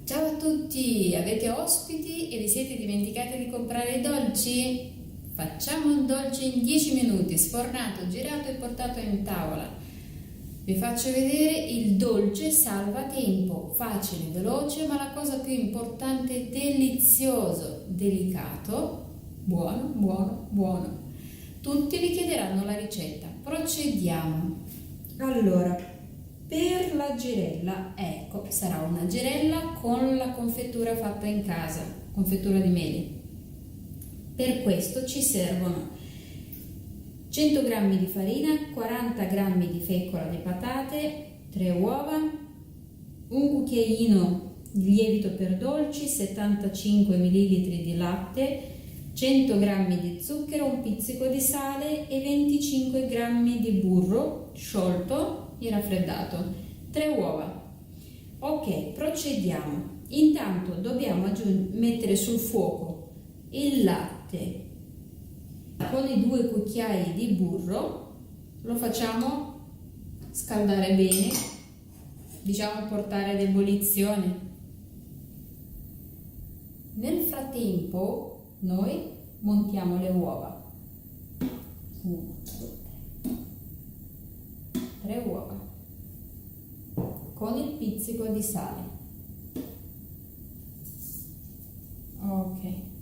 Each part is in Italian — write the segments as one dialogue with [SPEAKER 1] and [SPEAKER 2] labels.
[SPEAKER 1] Ciao a tutti! Avete ospiti e vi siete dimenticati di comprare i dolci? Facciamo un dolce in 10 minuti, sfornato, girato e portato in tavola. Vi faccio vedere il dolce salvatempo, facile, veloce, ma la cosa più importante, delizioso, delicato, buono, buono, buono. Tutti vi chiederanno la ricetta. Procediamo. Allora, per la girella, ecco, sarà una girella con la confettura fatta in casa, confettura di meli. Per questo ci servono 100 g di farina, 40 g di fecola di patate, 3 uova, un cucchiaino di lievito per dolci, 75 ml di latte, 100 g di zucchero, un pizzico di sale e 25 g di burro sciolto e raffreddato, 3 uova. Ok, procediamo. Intanto dobbiamo mettere sul fuoco il latte con i 2 cucchiai di burro, lo facciamo scaldare bene, diciamo portare ad ebollizione. Nel frattempo noi montiamo le uova. 1, 2, 3 uova con il pizzico di sale. Ok.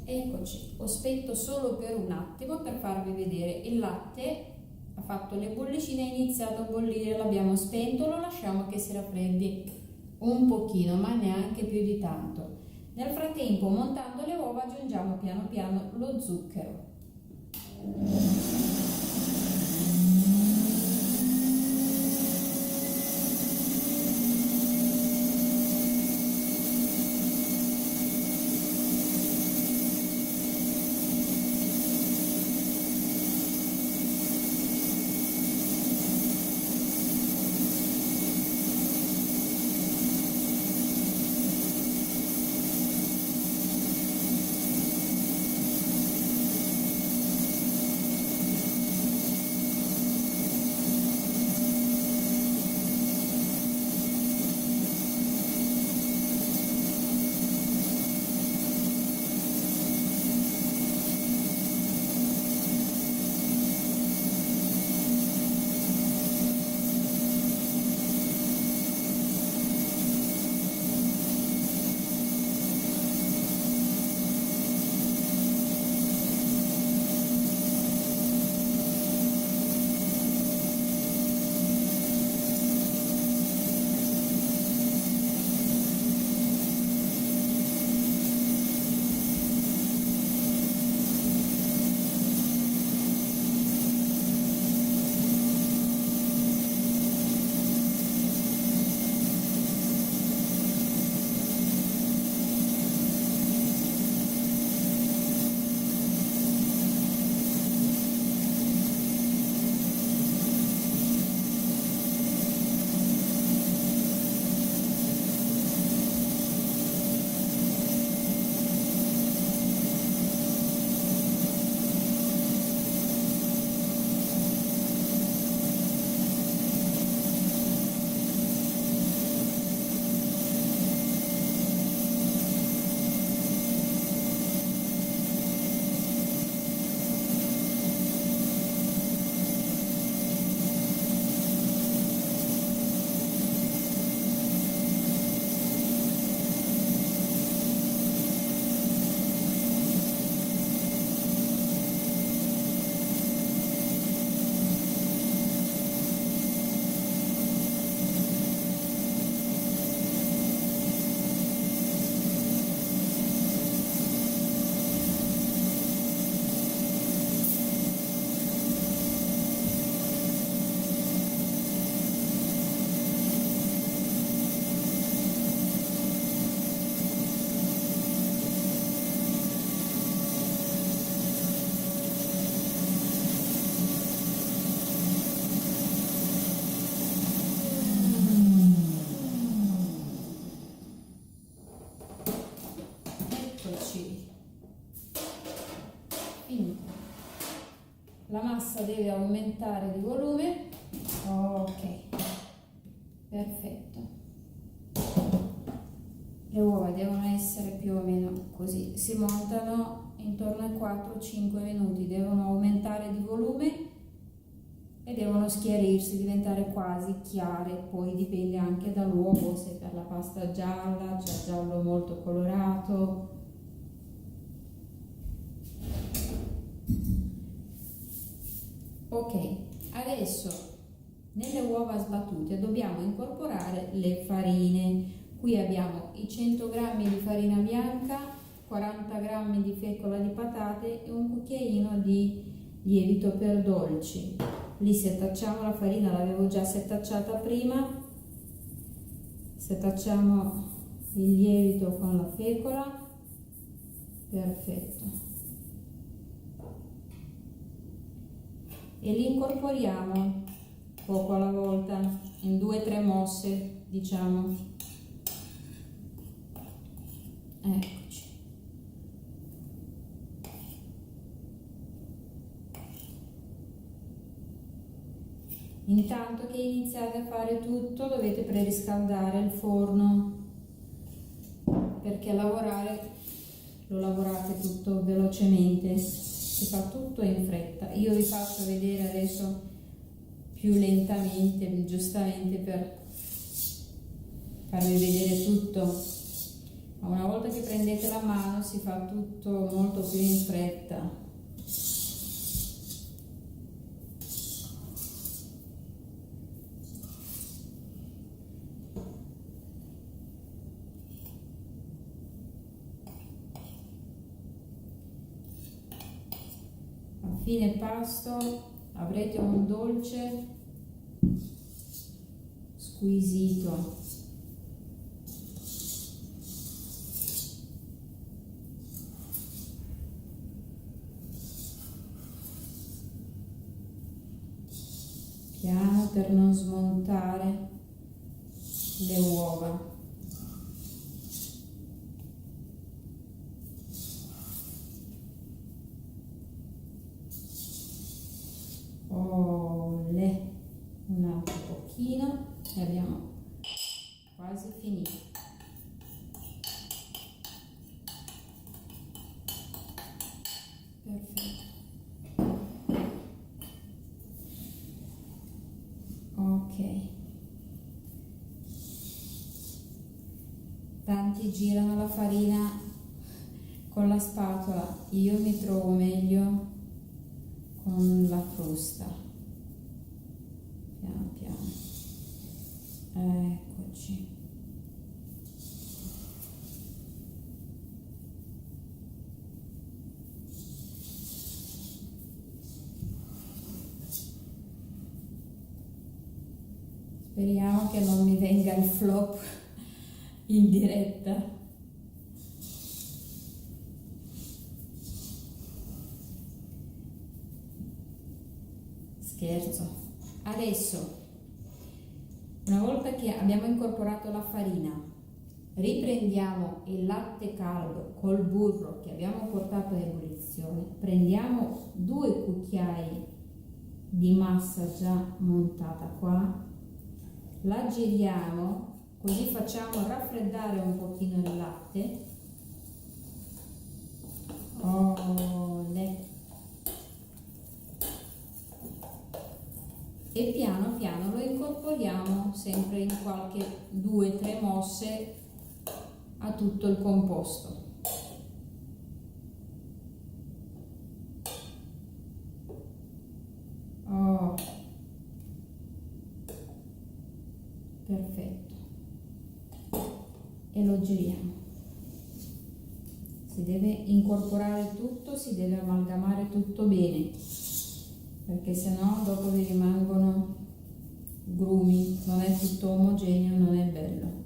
[SPEAKER 1] Eccoci, ho spento solo per un attimo per farvi vedere. Il latte ha fatto le bollicine, è iniziato a bollire, l'abbiamo spento, lo lasciamo che si raffreddi un pochino, ma neanche più di tanto. Nel frattempo, montando le uova, aggiungiamo piano piano lo zucchero. la massa deve aumentare di volume. Ok, perfetto. Le uova devono essere più o meno così, si montano intorno ai 4-5 minuti, devono aumentare di volume e devono schiarirsi, diventare quasi chiare. Poi dipende anche dall'uovo, se per la pasta gialla c'è giallo molto colorato. Ok, adesso nelle uova sbattute dobbiamo incorporare le farine. Qui abbiamo i 100 g di farina bianca, 40 g di fecola di patate e un cucchiaino di lievito per dolci. Li setacciamo, la farina l'avevo già setacciata prima, setacciamo il lievito con la fecola, perfetto, e li incorporiamo poco alla volta, in 2-3 mosse, diciamo. Eccoci. Intanto che iniziate a fare tutto dovete preriscaldare il forno, perché lo lavorate tutto velocemente, si fa tutto in fretta. Io vi faccio vedere adesso più lentamente, giustamente per farvi vedere tutto. Ma una volta che prendete la mano si fa tutto molto più in fretta. A fine pasto avrete un dolce squisito. Piano per non smontare le uova. Olè, un altro pochino e abbiamo quasi finito. Perfetto. Ok, tanti girano la farina con la spatola, io mi trovo meglio con la frusta. Piano piano, eccoci. Speriamo che non mi venga il flop in diretta. Scherzo. Adesso, una volta che abbiamo incorporato la farina, riprendiamo il latte caldo col burro che abbiamo portato a ebollizione, prendiamo 2 cucchiai di massa già montata qua, la giriamo, così facciamo raffreddare un pochino il latte. Olè. E piano piano lo incorporiamo sempre in qualche 2-3 mosse a tutto il composto. Oh, perfetto. E lo giriamo. Si deve incorporare tutto, si deve amalgamare tutto bene, perché sennò dopo vi rimangono grumi, non è tutto omogeneo, non è bello.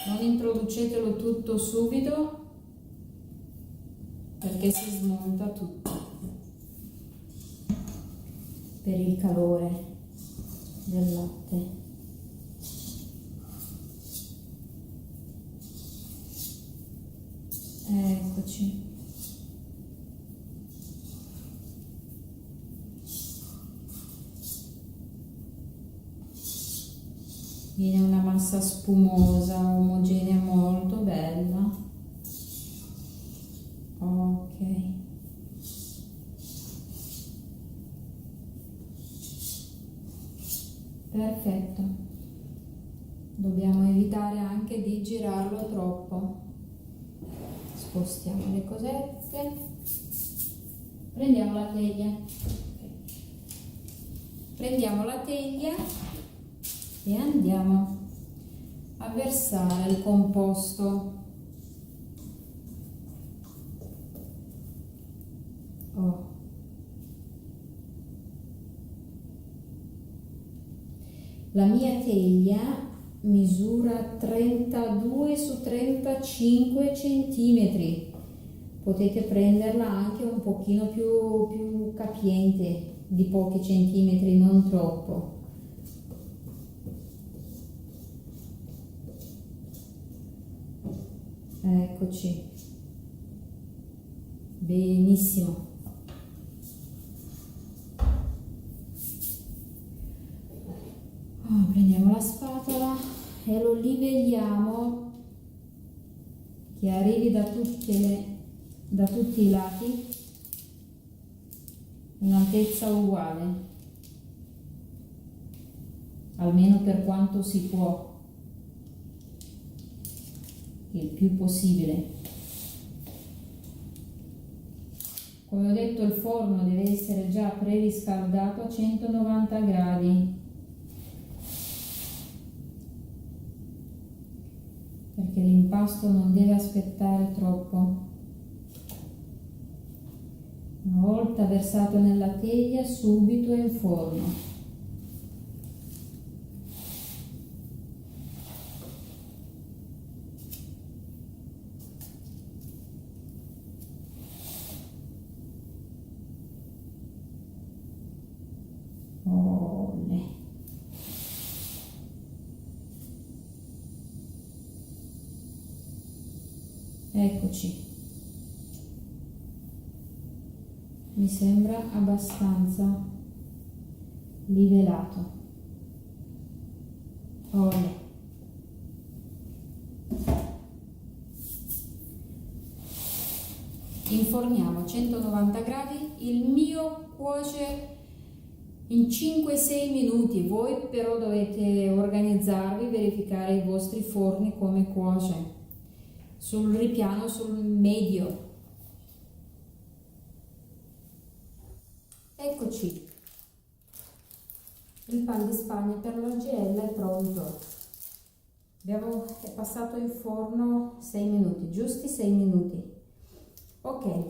[SPEAKER 1] Non introducetelo tutto subito perché si smonta tutto per il calore del latte. Eccoci. Viene una massa spumosa, omogenea, molto bella. Ok. Perfetto. Dobbiamo evitare anche di girarlo troppo. Spostiamo le cosette. Prendiamo la teglia. Prendiamo la teglia e andiamo a versare il composto. La mia teglia misura 32 su 35 centimetri. Potete prenderla anche un pochino più capiente, di pochi centimetri, non troppo. Eccoci. Benissimo. Prendiamo la spatola e lo livelliamo che arrivi da tutti i lati in altezza uguale, almeno per quanto si può, il più possibile. Come ho detto, il forno deve essere già preriscaldato a 190 gradi. Perché l'impasto non deve aspettare troppo. Una volta versato nella teglia, subito in forno. Olè. Eccoci, mi sembra abbastanza livellato. Olè. Inforniamo a 190 gradi, il mio cuoce in 5-6 minuti, voi però dovete organizzarvi, verificare i vostri forni come cuoce. Sul ripiano, sul medio. Eccoci, il pan di Spagna per l'OGL è pronto. È passato in forno 6 minuti, giusti 6 minuti. Ok,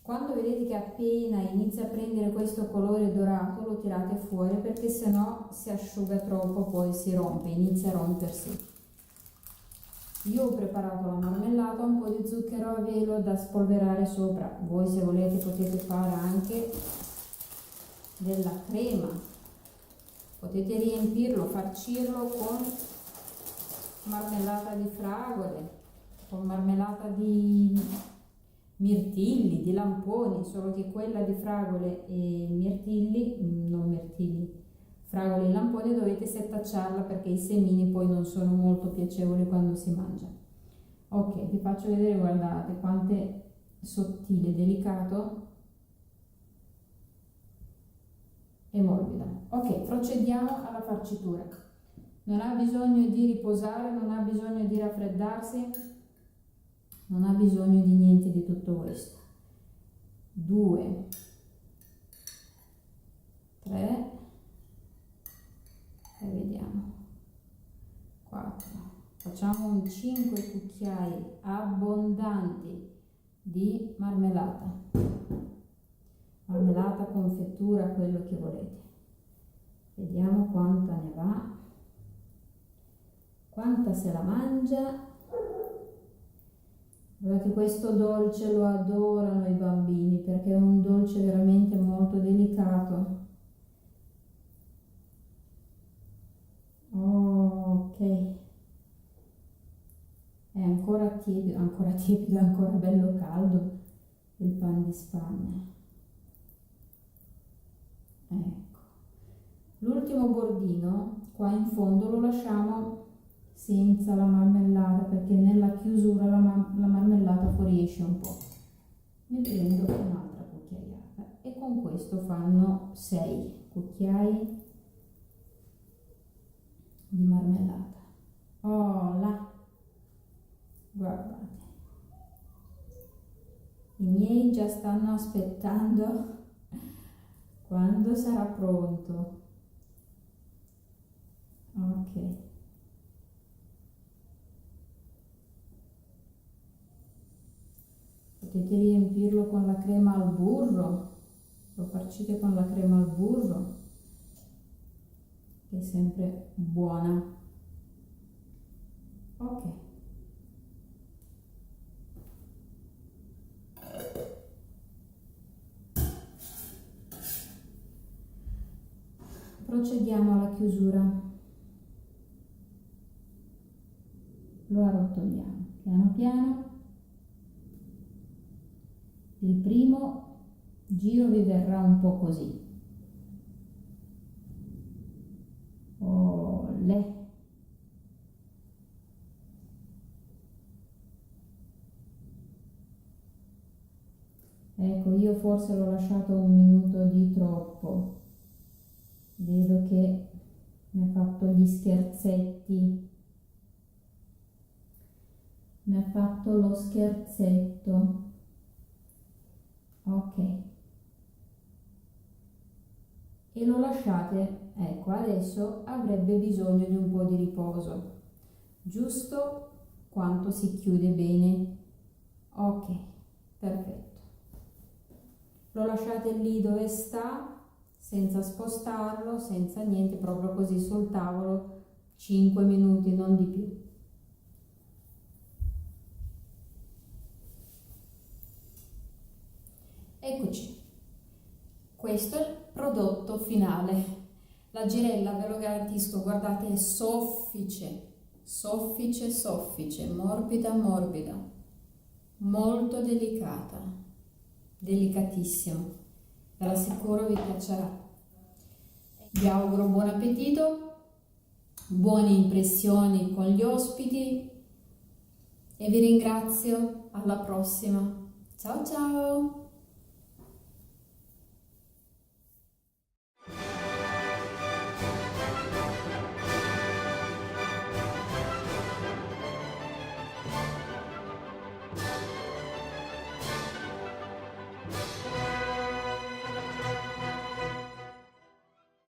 [SPEAKER 1] quando vedete che appena inizia a prendere questo colore dorato lo tirate fuori, perché sennò si asciuga troppo, poi si rompe, inizia a rompersi. Io ho preparato la marmellata, un po' di zucchero a velo da spolverare sopra. Voi, se volete, potete fare anche della crema. Potete riempirlo, farcirlo con marmellata di fragole, con marmellata di mirtilli, di lamponi, solo che quella di fragole e fragole e lamponi dovete setacciarla, perché i semini poi non sono molto piacevoli quando si mangia. Ok, vi faccio vedere, guardate quanto è sottile, delicato e morbida. Ok, procediamo alla farcitura. Non ha bisogno di riposare, non ha bisogno di raffreddarsi, non ha bisogno di niente di tutto questo. 2, 3 e vediamo 4. Facciamo un 5 cucchiai abbondanti di marmellata, confettura, quello che volete. Vediamo quanta ne va. quanta se la mangia. Guardate, questo dolce lo adorano i bambini perché è un dolce veramente molto delicato. Ok, è ancora tiepido, ancora bello caldo il pan di Spagna. Ecco, l'ultimo bordino qua in fondo lo lasciamo senza la marmellata perché nella chiusura la marmellata fuoriesce un po'. Ne prendo un'altra cucchiaiata e con questo fanno 6 cucchiai di marmellata. Oh là, guardate, i miei già stanno aspettando quando sarà pronto. Ok, potete riempirlo con la crema al burro, lo farcite con la crema al burro che è sempre buona. Ok, procediamo alla chiusura. Lo arrotondiamo piano piano. Il primo giro vi verrà un po' così. Olè. Ecco, io forse l'ho lasciato un minuto di troppo. Vedo che mi ha fatto gli scherzetti. Mi ha fatto lo scherzetto. Ok. E lo lasciate, ecco, adesso avrebbe bisogno di un po' di riposo. Giusto quanto si chiude bene. Ok, perfetto. Lo lasciate lì dove sta, senza spostarlo, senza niente, proprio così sul tavolo, 5 minuti, non di più. Eccoci, questo è il prodotto finale. La girella, ve lo garantisco, guardate, è soffice, soffice, soffice, morbida, morbida, molto delicata, delicatissima. Ve l'assicuro vi piacerà. Vi auguro buon appetito, buone impressioni con gli ospiti e vi ringrazio. Alla prossima. Ciao ciao!